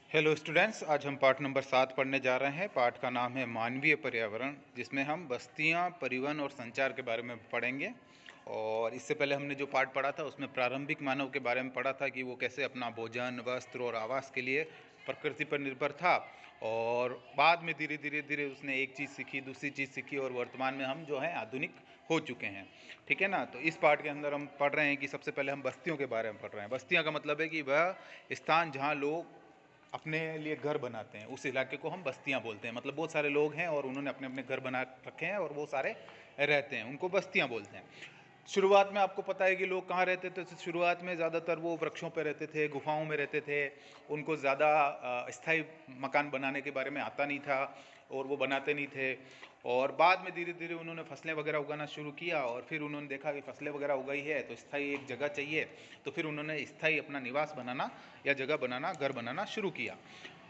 Hello students, आज हम पाठ नंबर 7 पढ़ने जा रहे हैं। पाठ का नाम है मानवीय पर्यावरण, जिसमें हम बस्तियां, परिवहन और संचार के बारे में पढ़ेंगे। और इससे पहले हमने जो पाठ पढ़ा था उसमें प्रारंभिक मानव के बारे में पढ़ा था कि वो कैसे अपना भोजन, वस्त्र और आवास के लिए प्रकृति पर निर्भर था। और बाद में धीरे धीरे धीरे उसने एक चीज़ सीखी, दूसरी चीज़ सीखी और वर्तमान में हम जो है आधुनिक हो चुके हैं। ठीक है ना। तो इस पाठ के अंदर हम पढ़ रहे हैं कि सबसे पहले हम बस्तियों के बारे में पढ़ रहे हैं। बस्तियां का मतलब है कि वह स्थान जहाँ लोग अपने लिए घर बनाते हैं, उस इलाके को हम बस्तियां बोलते हैं। मतलब बहुत सारे लोग हैं और उन्होंने अपने अपने घर बना रखे हैं और वो सारे रहते हैं, उनको बस्तियां बोलते हैं। शुरुआत में आपको पता है कि लोग कहाँ रहते थे। तो शुरुआत में ज़्यादातर वो वृक्षों पर रहते थे, गुफाओं में रहते थे। उनको ज़्यादा स्थायी मकान बनाने के बारे में आता नहीं था और वो बनाते नहीं थे। और बाद में धीरे धीरे उन्होंने फसलें वगैरह उगाना शुरू किया और फिर उन्होंने देखा कि फसलें वगैरह उगाई है तो स्थायी एक जगह चाहिए। तो फिर उन्होंने स्थायी अपना निवास बनाना या जगह बनाना, घर बनाना शुरू किया।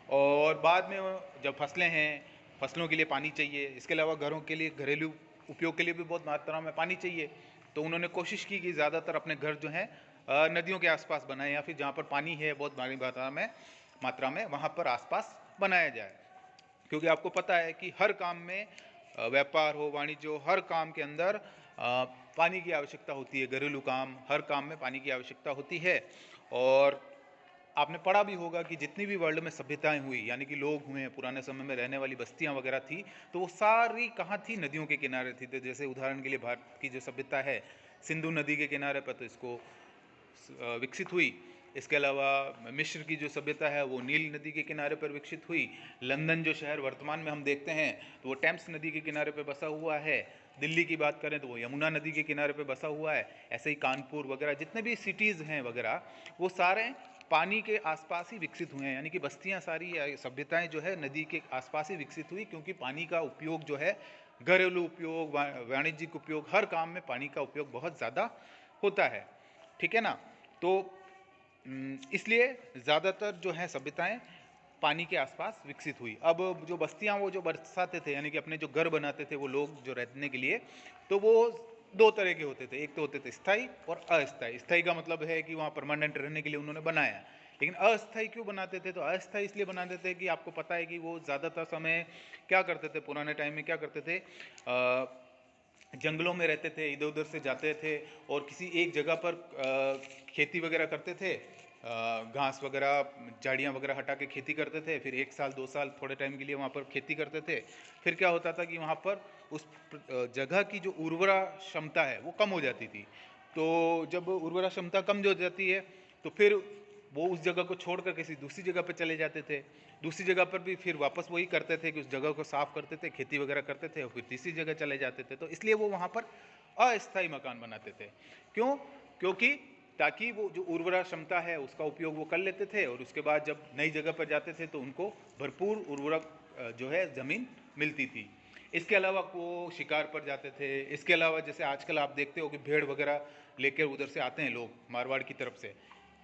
और बाद में जब फसलें हैं, फसलों के लिए पानी चाहिए। इसके अलावा घरों के लिए, घरेलू उपयोग के लिए भी बहुत मात्रा में पानी चाहिए। तो उन्होंने कोशिश की कि ज़्यादातर अपने घर जो हैं नदियों के आसपास बनाए, या फिर जहाँ पर पानी है बहुत भारी मात्रा में वहाँ पर आसपास बनाया जाए। क्योंकि आपको पता है कि हर काम में, व्यापार हो, वाणिज्य हो, हर काम के अंदर पानी की आवश्यकता होती है। घरेलू काम, हर काम में पानी की आवश्यकता होती है। और आपने पढ़ा भी होगा कि जितनी भी वर्ल्ड में सभ्यताएं हुई, यानी कि लोग हुए, पुराने समय में रहने वाली बस्तियां वगैरह थी, तो वो सारी कहाँ थी? नदियों के किनारे थी। तो जैसे उदाहरण के लिए भारत की जो सभ्यता है, सिंधु नदी के किनारे पर तो इसको विकसित हुई। इसके अलावा मिस्र की जो सभ्यता है वो नील नदी के किनारे पर विकसित हुई। लंदन जो शहर वर्तमान में हम देखते हैं तो वो टेम्स नदी के किनारे पर बसा हुआ है। दिल्ली की बात करें तो वो यमुना नदी के किनारे पर बसा हुआ है। ऐसे ही कानपुर वगैरह जितने भी सिटीज़ हैं वगैरह, वो सारे पानी के आसपास ही विकसित हुए हैं। यानी कि बस्तियां सारी, सभ्यताएं जो है नदी के आसपास ही विकसित हुई, क्योंकि पानी का उपयोग जो है, घरेलू उपयोग, वाणिज्यिक उपयोग, हर काम में पानी का उपयोग बहुत ज़्यादा होता है। ठीक है ना। तो इसलिए ज़्यादातर जो है सभ्यताएं पानी के आसपास विकसित हुई। अब जो बस्तियां वो जो बरसाते थे, यानी कि अपने जो घर बनाते थे वो लोग जो रहने के लिए, तो वो दो तरह के होते थे। एक तो होते थे स्थायी और अस्थायी। स्थायी का मतलब है कि वहाँ परमानेंट रहने के लिए उन्होंने बनाया। लेकिन अस्थायी क्यों बनाते थे? तो अस्थायी इसलिए बनाते थे कि आपको पता है कि वो ज़्यादातर समय क्या करते थे, पुराने टाइम में क्या करते थे, जंगलों में रहते थे, इधर उधर से जाते थे और किसी एक जगह पर खेती वगैरह करते थे। घास वगैरह, झाड़ियाँ वगैरह हटा के खेती करते थे। फिर 1 साल 2 साल थोड़े टाइम के लिए वहाँ पर खेती करते थे। फिर क्या होता था कि वहाँ पर उस जगह की जो उर्वरा क्षमता है वो कम हो जाती थी। तो जब उर्वरा क्षमता कम हो जाती है तो फिर वो उस जगह को छोड़कर किसी दूसरी जगह पर चले जाते थे। दूसरी जगह पर भी फिर वापस वही करते थे कि उस जगह को साफ करते थे, खेती वगैरह करते थे और फिर तीसरी जगह चले जाते थे। तो इसलिए वो वहाँ पर अस्थायी मकान बनाते थे। क्यों? क्योंकि ताकि वो जो उर्वरा क्षमता है उसका उपयोग वो कर लेते थे और उसके बाद जब नई जगह पर जाते थे तो उनको भरपूर उर्वरक जो है ज़मीन मिलती थी। इसके अलावा वो शिकार पर जाते थे। इसके अलावा जैसे आजकल आप देखते हो कि भेड़ वगैरह लेकर उधर से आते हैं लोग, मारवाड़ की तरफ से,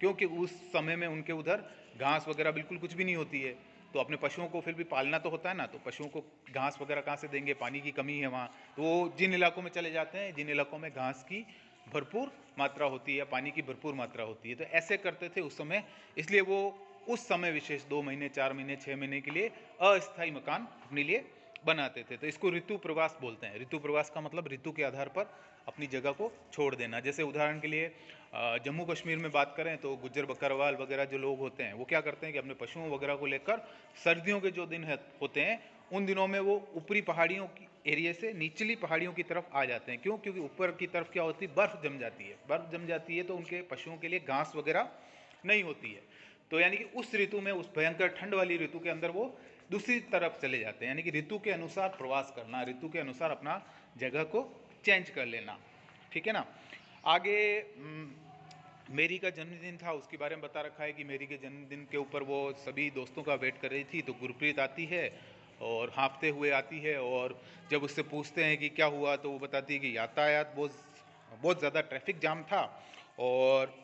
क्योंकि उस समय में उनके उधर घास वगैरह बिल्कुल कुछ भी नहीं होती है। तो अपने पशुओं को फिर भी पालना तो होता है ना, तो पशुओं को घास वगैरह कहाँ से देंगे? पानी की कमी है वहाँ। तो वो जिन इलाकों में चले जाते हैं जिन इलाकों में घास की भरपूर मात्रा होती है, पानी की भरपूर मात्रा होती है, तो ऐसे करते थे उस समय। इसलिए वो उस समय विशेष 2 महीने, 4 महीने, 6 महीने के लिए अस्थायी मकान अपने लिए बनाते थे। तो इसको ऋतु प्रवास बोलते हैं। ऋतु प्रवास का मतलब ऋतु के आधार पर अपनी जगह को छोड़ देना। जैसे उदाहरण के लिए जम्मू कश्मीर में बात करें तो गुज्जर बकरवाल वगैरह जो लोग होते हैं वो क्या करते हैं कि अपने पशुओं वगैरह को लेकर सर्दियों के जो दिन होते हैं उन दिनों में वो ऊपरी पहाड़ियों की एरिया से निचली पहाड़ियों की तरफ आ जाते हैं। क्यों? क्योंकि ऊपर की तरफ क्या होती है, बर्फ जम जाती है। बर्फ जम जाती है तो उनके पशुओं के लिए घास वगैरह नहीं होती है। तो यानी कि उस ऋतु में, उस भयंकर ठंड वाली ऋतु के अंदर वो दूसरी तरफ चले जाते हैं। यानी कि ऋतु के अनुसार प्रवास करना, ऋतु के अनुसार अपना जगह को चेंज कर लेना। ठीक है ना। आगे मेरी का जन्मदिन था, उसके बारे में बता रखा है कि मेरी के जन्मदिन के ऊपर वो सभी दोस्तों का वेट कर रही थी। तो गुरप्रीत आती है और हाँफते हुए आती है और जब उससे पूछते हैं कि क्या हुआ तो वो बताती है कि यातायात बहुत बहुत ज़्यादा ट्रैफिक जाम था। और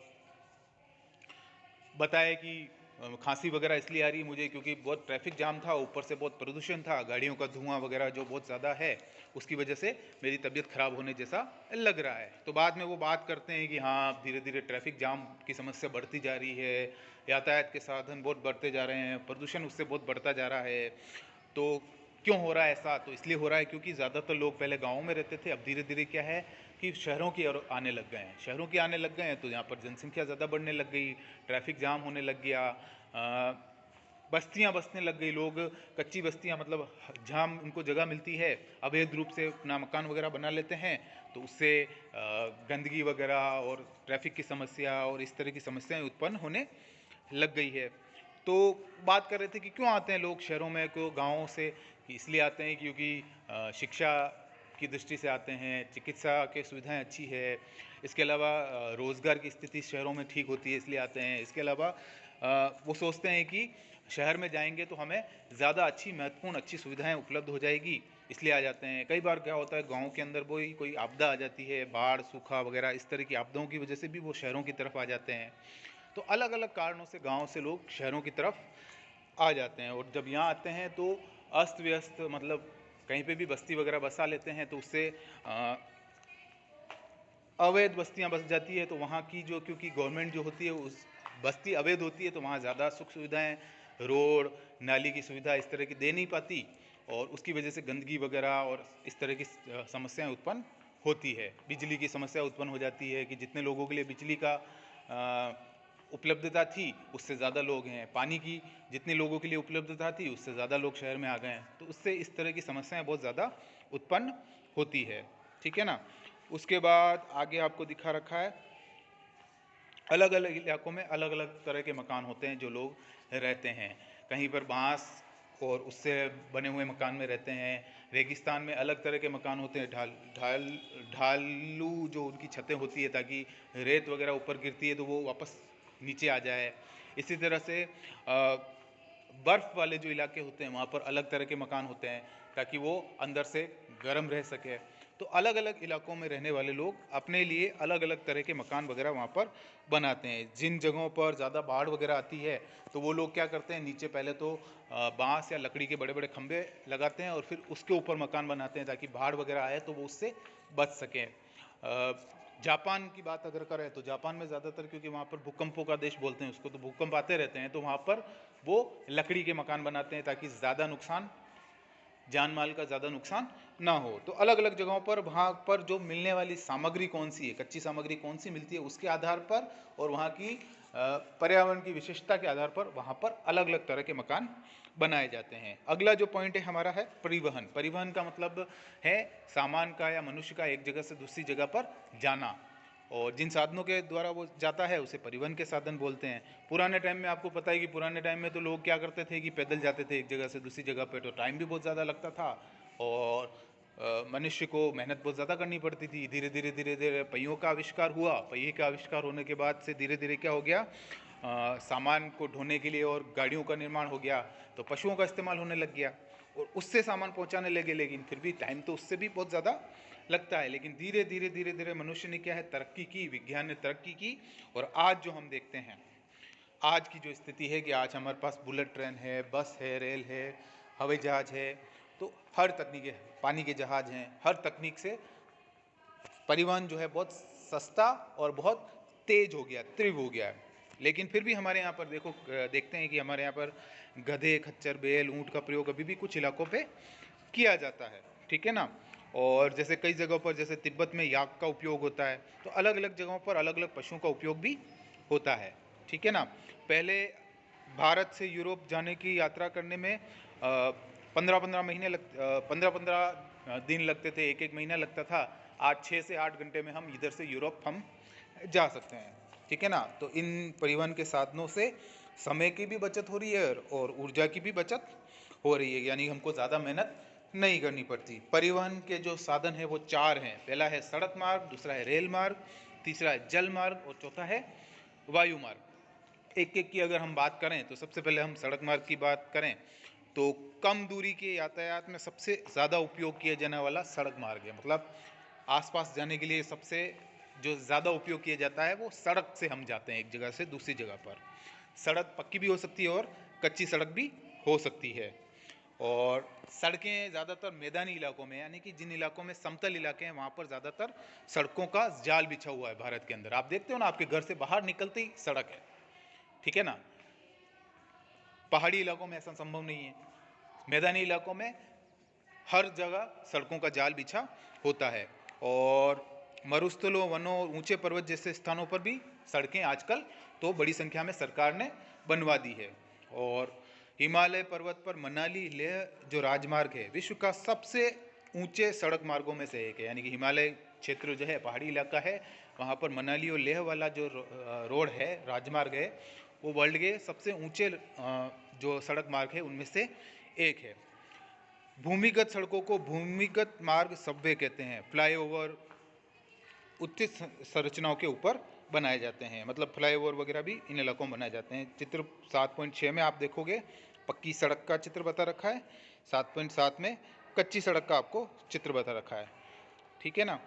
बताया कि खांसी वगैरह इसलिए आ रही है मुझे क्योंकि बहुत ट्रैफिक जाम था, ऊपर से बहुत प्रदूषण था, गाड़ियों का धुआं वगैरह जो बहुत ज़्यादा है, उसकी वजह से मेरी तबीयत ख़राब होने जैसा लग रहा है। तो बाद में वो बात करते हैं कि हाँ धीरे धीरे ट्रैफिक जाम की समस्या बढ़ती जा रही है, यातायात के साधन बहुत बढ़ते जा रहे हैं, प्रदूषण उससे बहुत बढ़ता जा रहा है। तो क्यों हो रहा है ऐसा? तो इसलिए हो रहा है क्योंकि ज़्यादातर लोग पहले गाँव में रहते थे, अब धीरे धीरे क्या है कि शहरों की ओर आने लग गए हैं। शहरों की आने लग गए हैं तो यहाँ पर जनसंख्या ज़्यादा बढ़ने लग गई, ट्रैफिक जाम होने लग गया, बस्तियाँ बसने लग गई, लोग कच्ची बस्तियाँ मतलब जहाँ उनको जगह मिलती है अवैध रूप से अपना मकान वगैरह बना लेते हैं, तो उससे गंदगी वगैरह और ट्रैफिक की समस्या और इस तरह की समस्याएं उत्पन्न होने लग गई है। तो बात कर रहे थे कि क्यों आते हैं लोग शहरों में, क्यों गाँवों से? कि इसलिए आते हैं क्योंकि शिक्षा की दृष्टि से आते हैं, चिकित्सा के सुविधाएं अच्छी है, इसके अलावा रोज़गार की स्थिति शहरों में ठीक होती है इसलिए आते हैं। इसके अलावा वो सोचते हैं कि शहर में जाएंगे तो हमें ज़्यादा अच्छी महत्वपूर्ण अच्छी सुविधाएं उपलब्ध हो जाएगी, इसलिए आ जाते हैं। कई बार क्या होता है गांव के अंदर कोई आपदा आ जाती है, बाढ़ सूखा वगैरह इस तरह की आपदाओं की वजह से भी वो शहरों की तरफ आ जाते हैं। तो अलग अलग कारणों से गाँव से लोग शहरों की तरफ आ जाते हैं, और जब यहाँ आते हैं तो अस्त व्यस्त मतलब कहीं पे भी बस्ती वगैरह बसा लेते हैं, तो उससे अवैध बस्तियां बस जाती है। तो वहाँ की जो, क्योंकि गवर्नमेंट जो होती है उस बस्ती अवैध होती है, तो वहाँ ज़्यादा सुख सुविधाएं, रोड नाली की सुविधा इस तरह की दे नहीं पाती, और उसकी वजह से गंदगी वगैरह और इस तरह की समस्याएं उत्पन्न होती है। बिजली की समस्या उत्पन्न हो जाती है कि जितने लोगों के लिए बिजली का उपलब्धता थी उससे ज़्यादा लोग हैं, पानी की जितने लोगों के लिए उपलब्धता थी उससे ज़्यादा लोग शहर में आ गए हैं, तो उससे इस तरह की समस्याएं बहुत ज़्यादा उत्पन्न होती है। ठीक है ना। उसके बाद आगे आपको दिखा रखा है अलग अलग इलाकों में अलग अलग तरह के मकान होते हैं जो लोग रहते हैं। कहीं पर बांस और उससे बने हुए मकान में रहते हैं, रेगिस्तान में अलग तरह के मकान होते हैं, ढालू जो उनकी छतें होती है ताकि रेत वगैरह ऊपर गिरती है तो वो वापस नीचे आ जाए। इसी तरह से बर्फ़ वाले जो इलाके होते हैं वहाँ पर अलग तरह के मकान होते हैं ताकि वो अंदर से गर्म रह सके। तो अलग अलग इलाकों में रहने वाले लोग अपने लिए अलग अलग तरह के मकान वगैरह वहाँ पर बनाते हैं। जिन जगहों पर ज़्यादा बाढ़ वगैरह आती है तो वो लोग क्या करते हैं, नीचे पहले तो बांस या लकड़ी के बड़े बड़े खंभे लगाते हैं और फिर उसके ऊपर मकान बनाते हैं ताकि बाढ़ वगैरह आए तो वो उससे बच सकें। जापान की बात अगर करें तो जापान में ज़्यादातर, क्योंकि वहाँ पर भूकंपों का देश बोलते हैं उसको, तो भूकंप आते रहते हैं, तो वहाँ पर वो लकड़ी के मकान बनाते हैं ताकि ज़्यादा नुकसान, जान माल का ज़्यादा नुकसान ना हो। तो अलग अलग जगहों पर वहाँ पर जो मिलने वाली सामग्री कौन सी है, कच्ची सामग्री कौन सी मिलती है उसके आधार पर और वहाँ की पर्यावरण की विशेषता के आधार पर वहाँ पर अलग अलग तरह के मकान बनाए जाते हैं। अगला जो पॉइंट है हमारा है परिवहन। परिवहन का मतलब है सामान का या मनुष्य का एक जगह से दूसरी जगह पर जाना, और जिन साधनों के द्वारा वो जाता है उसे परिवहन के साधन बोलते हैं। पुराने टाइम में आपको पता है कि पुराने टाइम में तो लोग क्या करते थे कि पैदल जाते थे एक जगह से दूसरी जगह पे, तो टाइम भी बहुत ज़्यादा लगता था और मनुष्य को मेहनत बहुत ज़्यादा करनी पड़ती थी। धीरे धीरे धीरे धीरे पहियों का आविष्कार हुआ, पहिए का आविष्कार होने के बाद से धीरे धीरे क्या हो गया, सामान को ढोने के लिए और गाड़ियों का निर्माण हो गया, तो पशुओं का इस्तेमाल होने लग गया और उससे सामान पहुंचाने लगे। लेकिन फिर भी टाइम तो उससे भी बहुत ज़्यादा लगता है। लेकिन धीरे धीरे धीरे धीरे मनुष्य ने क्या है, तरक्की की, विज्ञान ने तरक्की की, और आज जो हम देखते हैं, आज की जो स्थिति है कि आज हमारे पास बुलेट ट्रेन है, बस है, रेल है, हवाई जहाज है, तो हर तकनीक है, पानी के जहाज हैं, हर तकनीक से परिवहन जो है बहुत सस्ता और बहुत तेज हो गया, तीव्र हो गया है। लेकिन फिर भी हमारे यहाँ पर देखते हैं कि हमारे यहाँ पर गधे, खच्चर, बैल, ऊँट का प्रयोग अभी भी कुछ इलाकों पे किया जाता है। ठीक है ना। और जैसे कई जगहों पर, जैसे तिब्बत में याक का उपयोग होता है, तो अलग अलग जगहों पर अलग अलग पशुओं का उपयोग भी होता है। ठीक है ना। पहले भारत से यूरोप जाने की यात्रा करने में 15-15 दिन लगते थे, एक एक महीना लगता था। आज 6 से 8 घंटे में हम इधर से यूरोप हम जा सकते हैं। ठीक है ना। तो इन परिवहन के साधनों से समय की भी बचत हो रही है और ऊर्जा की भी बचत हो रही है, यानी हमको ज़्यादा मेहनत नहीं करनी पड़ती। परिवहन के जो साधन है वो 4 हैं। पहला है सड़क मार्ग, दूसरा है रेल मार्ग, तीसरा है जल मार्ग और चौथा है वायु मार्ग। एक एक की अगर हम बात करें तो सबसे पहले हम सड़क मार्ग की बात करें तो कम दूरी के यातायात में सबसे ज़्यादा उपयोग किया जाने वाला सड़क मार्ग है। मतलब आसपास जाने के लिए सबसे जो ज़्यादा उपयोग किया जाता है वो सड़क से हम जाते हैं एक जगह से दूसरी जगह पर। सड़क पक्की भी हो सकती है और कच्ची सड़क भी हो सकती है। और सड़कें ज़्यादातर मैदानी इलाकों में, यानी कि जिन इलाकों में समतल इलाके हैं वहाँ पर ज़्यादातर सड़कों का जाल बिछा हुआ है भारत के अंदर। आप देखते हो ना, आपके घर से बाहर निकलते ही सड़क है, ठीक है ना। पहाड़ी इलाकों में ऐसा संभव नहीं है। मैदानी इलाकों में हर जगह सड़कों का जाल बिछा होता है। और मरुस्थलों, वनों और ऊंचे पर्वत जैसे स्थानों पर भी सड़कें आजकल तो बड़ी संख्या में सरकार ने बनवा दी है। और हिमालय पर्वत पर मनाली लेह जो राजमार्ग है विश्व का सबसे ऊंचे सड़क मार्गों में से एक है। यानी कि हिमालय क्षेत्र जो है, पहाड़ी इलाका है, वहाँ पर मनाली और लेह वाला जो रोड है, राजमार्ग है, वो वर्ल्ड के सबसे ऊंचे जो सड़क मार्ग है उनमें से एक है। भूमिगत सड़कों को भूमिगत मार्ग सबवे कहते हैं। फ्लाईओवर उच्च संरचनाओं के ऊपर बनाए जाते हैं, मतलब फ्लाईओवर वगैरह भी इन इलाकों में बनाए जाते हैं। चित्र 7.6 में आप देखोगे पक्की सड़क का चित्र बता रखा है, 7.7 में कच्ची सड़क का आपको चित्र बता रखा है, ठीक है ना।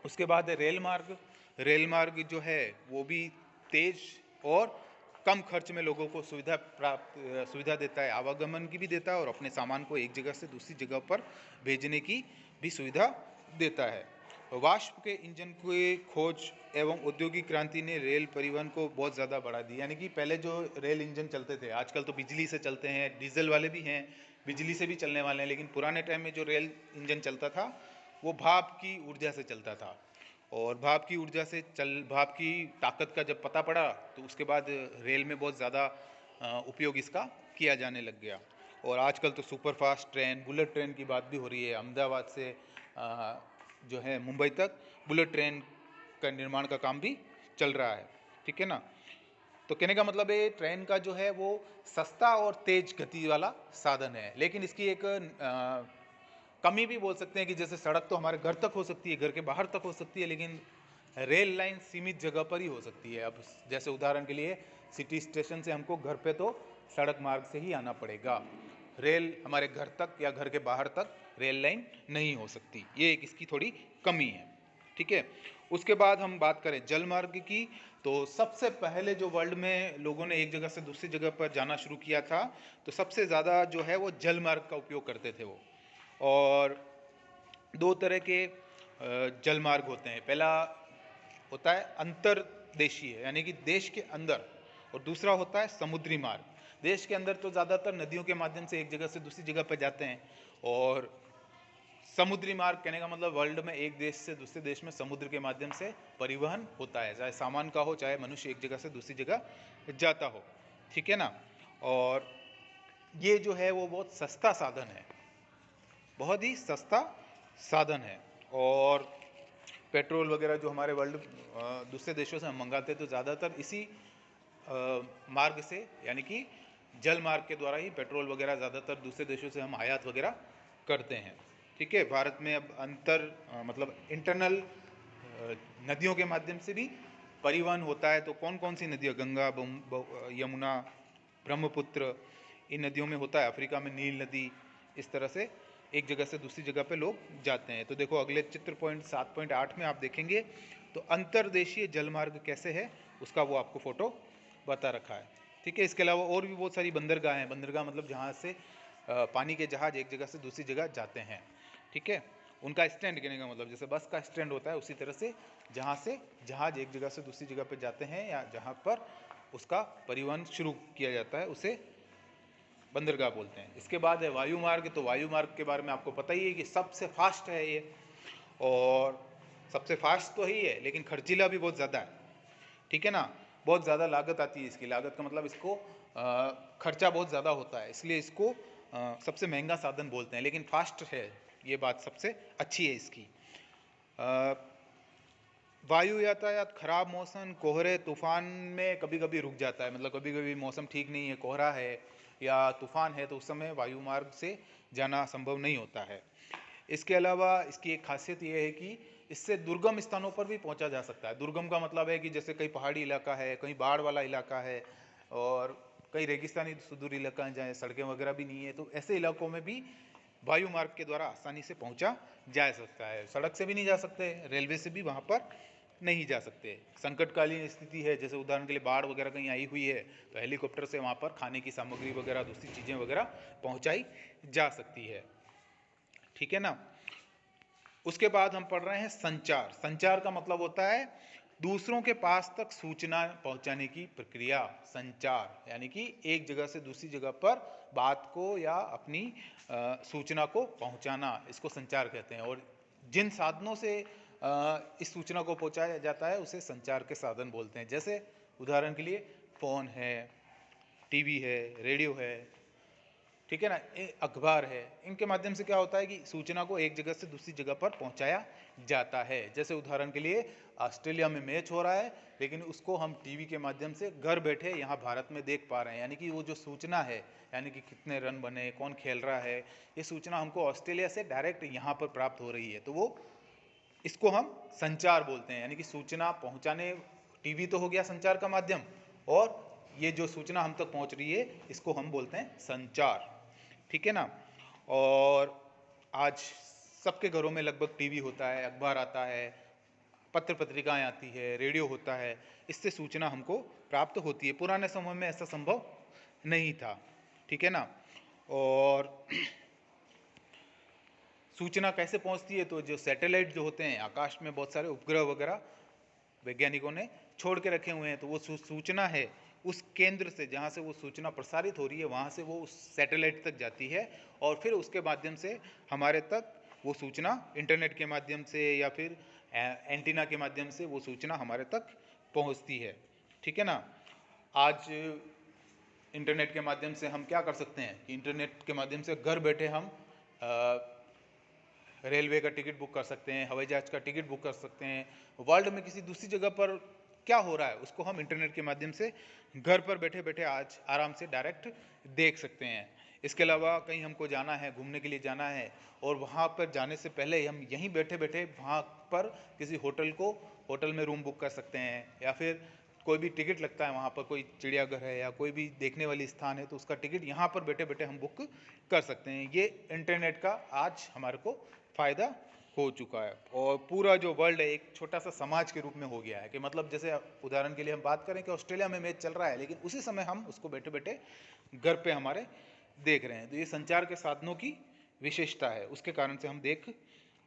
उसके बाद है रेल मार्ग। रेल मार्ग जो है वो भी तेज और कम खर्च में लोगों को सुविधा देता है, आवागमन की भी देता है और अपने सामान को एक जगह से दूसरी जगह पर भेजने की भी सुविधा देता है। वाष्प के इंजन की खोज एवं औद्योगिक क्रांति ने रेल परिवहन को बहुत ज़्यादा बढ़ा दी। यानी कि पहले जो रेल इंजन चलते थे, आजकल तो बिजली से चलते हैं, डीजल वाले भी हैं, बिजली से भी चलने वाले हैं, लेकिन पुराने टाइम में जो रेल इंजन चलता था वो भाप की ऊर्जा से चलता था। और भाप की ऊर्जा से भाप की ताकत का जब पता पड़ा तो उसके बाद रेल में बहुत ज़्यादा उपयोग इसका किया जाने लग गया। और आजकल तो सुपरफास्ट ट्रेन, बुलेट ट्रेन की बात भी हो रही है। अहमदाबाद से जो है मुंबई तक बुलेट ट्रेन का निर्माण का काम भी चल रहा है, ठीक है ना। तो कहने का मतलब है ट्रेन का जो है वो सस्ता और तेज गति वाला साधन है, लेकिन इसकी एक कमी भी बोल सकते हैं कि जैसे सड़क तो हमारे घर तक हो सकती है, घर के बाहर तक हो सकती है, लेकिन रेल लाइन सीमित जगह पर ही हो सकती है। अब जैसे उदाहरण के लिए सिटी स्टेशन से हमको घर पे तो सड़क मार्ग से ही आना पड़ेगा, रेल हमारे घर तक या घर के बाहर तक रेल लाइन नहीं हो सकती। ये एक इसकी थोड़ी कमी है, ठीक है। उसके बाद हम बात करें जल मार्ग की, तो सबसे पहले जो वर्ल्ड में लोगों ने एक जगह से दूसरी जगह पर जाना शुरू किया था तो सबसे ज़्यादा जो है वो जल मार्ग का उपयोग करते थे वो। और दो तरह के जल मार्ग होते हैं। पहला होता है अंतर्देशीय, यानी कि देश के अंदर, और दूसरा होता है समुद्री मार्ग। देश के अंदर तो ज़्यादातर नदियों के माध्यम से एक जगह से दूसरी जगह पर जाते हैं। और समुद्री मार्ग कहने का मतलब वर्ल्ड में एक देश से दूसरे देश में समुद्र के माध्यम से परिवहन होता है, चाहे सामान का हो चाहे मनुष्य एक जगह से दूसरी जगह जाता हो, ठीक है ना। और ये जो है वो बहुत सस्ता साधन है, बहुत ही सस्ता साधन है। और पेट्रोल वगैरह जो हमारे वर्ल्ड दूसरे देशों से हम मंगाते हैं तो ज़्यादातर इसी मार्ग से, यानी कि जल मार्ग के द्वारा ही पेट्रोल वगैरह ज़्यादातर दूसरे देशों से हम आयात वगैरह करते हैं, ठीक है। भारत में अब मतलब इंटरनल नदियों के माध्यम से भी परिवहन होता है। तो कौन कौन सी नदियाँ, गंगा, यमुना, ब्रह्मपुत्र, इन नदियों में होता है। अफ्रीका में नील नदी, इस तरह से एक जगह से दूसरी जगह पे लोग जाते हैं। तो देखो अगले चित्र 7.8 में आप देखेंगे तो अंतर्देशीय जलमार्ग कैसे है उसका वो आपको फोटो बता रखा है, ठीक है। इसके अलावा और भी बहुत सारी बंदरगाह हैं। बंदरगाह मतलब जहाँ से पानी के जहाज एक जगह से दूसरी जगह जाते हैं, ठीक है। उनका स्टैंड कहने का मतलब जैसे बस का स्टैंड होता है उसी तरह से जहाँ से जहाज एक जगह से दूसरी जगह पर जाते हैं या जहाँ पर उसका परिवहन शुरू किया जाता है उसे बंदरगाह बोलते हैं। इसके बाद है वायु मार्ग। तो वायु मार्ग के बारे में आपको पता ही है कि सबसे फास्ट है ये, और सबसे फास्ट तो ही है लेकिन खर्चीला भी बहुत ज़्यादा है, ठीक है ना। बहुत ज़्यादा लागत आती है इसकी। लागत का मतलब इसको खर्चा बहुत ज़्यादा होता है, इसलिए इसको सबसे महंगा साधन बोलते हैं, लेकिन फास्ट है, ये बात सबसे अच्छी है इसकी। वायु यातायात खराब मौसम, कोहरे, तूफान में कभी कभी रुक जाता है। मतलब कभी कभी मौसम ठीक नहीं है, कोहरा है या तूफान है, तो उस समय वायु मार्ग से जाना संभव नहीं होता है। इसके अलावा इसकी एक खासियत ये है कि इससे दुर्गम स्थानों पर भी पहुंचा जा सकता है। दुर्गम का मतलब है कि जैसे कहीं पहाड़ी इलाका है, कहीं बाढ़ वाला इलाका है और कई रेगिस्तानी सुदूर इलाका है जहाँ सड़कें वगैरह भी नहीं है, तो ऐसे इलाकों में भी वायु मार्ग के द्वारा आसानी से पहुंचा जा सकता है। सड़क से भी नहीं जा सकते, रेलवे से भी वहाँ पर नहीं जा सकते। संकटकालीन स्थिति है, जैसे उदाहरण के लिए बाढ़ वगैरह कहीं आई हुई है, तो हेलीकॉप्टर से वहाँ पर खाने की सामग्री वगैरह, दूसरी चीज़ें वगैरह पहुँचाई जा सकती है। ठीक है ना। उसके बाद हम पढ़ रहे हैं संचार। संचार का मतलब होता है दूसरों के पास तक सूचना पहुंचाने की प्रक्रिया। संचार यानी कि एक जगह से दूसरी जगह पर बात को या अपनी सूचना को पहुंचाना, इसको संचार कहते हैं। और जिन साधनों से इस सूचना को पहुंचाया जाता है उसे संचार के साधन बोलते हैं। जैसे उदाहरण के लिए फ़ोन है, टीवी है, रेडियो है, ठीक है ना, अखबार है। इनके माध्यम से क्या होता है कि सूचना को एक जगह से दूसरी जगह पर पहुंचाया जाता है। जैसे उदाहरण के लिए ऑस्ट्रेलिया में मैच हो रहा है, लेकिन उसको हम टीवी के माध्यम से घर बैठे यहाँ भारत में देख पा रहे हैं। यानी कि वो जो सूचना है, यानी कि कितने रन बने, कौन खेल रहा है, ये सूचना हमको ऑस्ट्रेलिया से डायरेक्ट यहाँ पर प्राप्त हो रही है। तो वो इसको हम संचार बोलते हैं। यानी कि सूचना पहुँचाने, टीवी तो हो गया संचार का माध्यम, और ये जो सूचना हम तक पहुँच रही है इसको हम बोलते हैं संचार। ठीक है ना। और आज सबके घरों में लगभग टीवी होता है, अखबार आता है, पत्र पत्रिकाएं आती है, रेडियो होता है। इससे सूचना हमको प्राप्त होती है। पुराने समय में ऐसा संभव नहीं था। ठीक है ना। और सूचना कैसे पहुंचती है, तो जो सैटेलाइट जो होते हैं, आकाश में बहुत सारे उपग्रह वगैरह वैज्ञानिकों ने छोड़ के रखे हुए हैं, तो वो सूचना है उस केंद्र से, जहाँ से वो सूचना प्रसारित हो रही है, वहाँ से वो उस सैटेलाइट तक जाती है, और फिर उसके माध्यम से हमारे तक वो सूचना इंटरनेट के माध्यम से या फिर एंटीना के माध्यम से वो सूचना हमारे तक पहुँचती है। ठीक है ना। आज इंटरनेट के माध्यम से हम क्या कर सकते हैं कि इंटरनेट के माध्यम से घर बैठे हम रेलवे का टिकट बुक कर सकते हैं, हवाई जहाज का टिकट बुक कर सकते हैं। वर्ल्ड में किसी दूसरी जगह पर क्या हो रहा है उसको हम इंटरनेट के माध्यम से घर पर बैठे बैठे आज आराम से डायरेक्ट देख सकते हैं। इसके अलावा कहीं हमको जाना है, घूमने के लिए जाना है, और वहाँ पर जाने से पहले हम यहीं बैठे बैठे वहाँ पर किसी होटल में रूम बुक कर सकते हैं, या फिर कोई भी टिकट लगता है वहाँ पर, कोई चिड़ियाघर है या कोई भी देखने वाली स्थान है, तो उसका टिकट यहाँ पर बैठे बैठे हम बुक कर सकते हैं। ये इंटरनेट का आज हमारे को फ़ायदा हो चुका है। और पूरा जो वर्ल्ड है एक छोटा सा समाज के रूप में हो गया है। कि मतलब जैसे उदाहरण के लिए हम बात करें कि ऑस्ट्रेलिया में मैच चल रहा है, लेकिन उसी समय हम उसको बैठे बैठे घर पे हमारे देख रहे हैं। तो ये संचार के साधनों की विशेषता है, उसके कारण से हम देख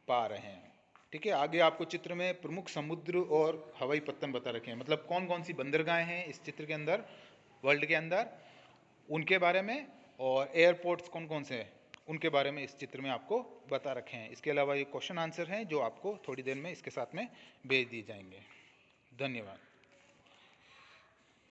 पा रहे हैं। ठीक है। आगे आपको चित्र में प्रमुख समुद्र और हवाई पत्तन बता रखे हैं, मतलब कौन कौन सी बंदरगाहें हैं इस चित्र के अंदर, वर्ल्ड के अंदर, उनके बारे में, और एयरपोर्ट्स कौन कौन से हैं उनके बारे में इस चित्र में आपको बता रखे हैं। इसके अलावा ये क्वेश्चन आंसर हैं जो आपको थोड़ी देर में इसके साथ में भेज दिए जाएंगे। धन्यवाद।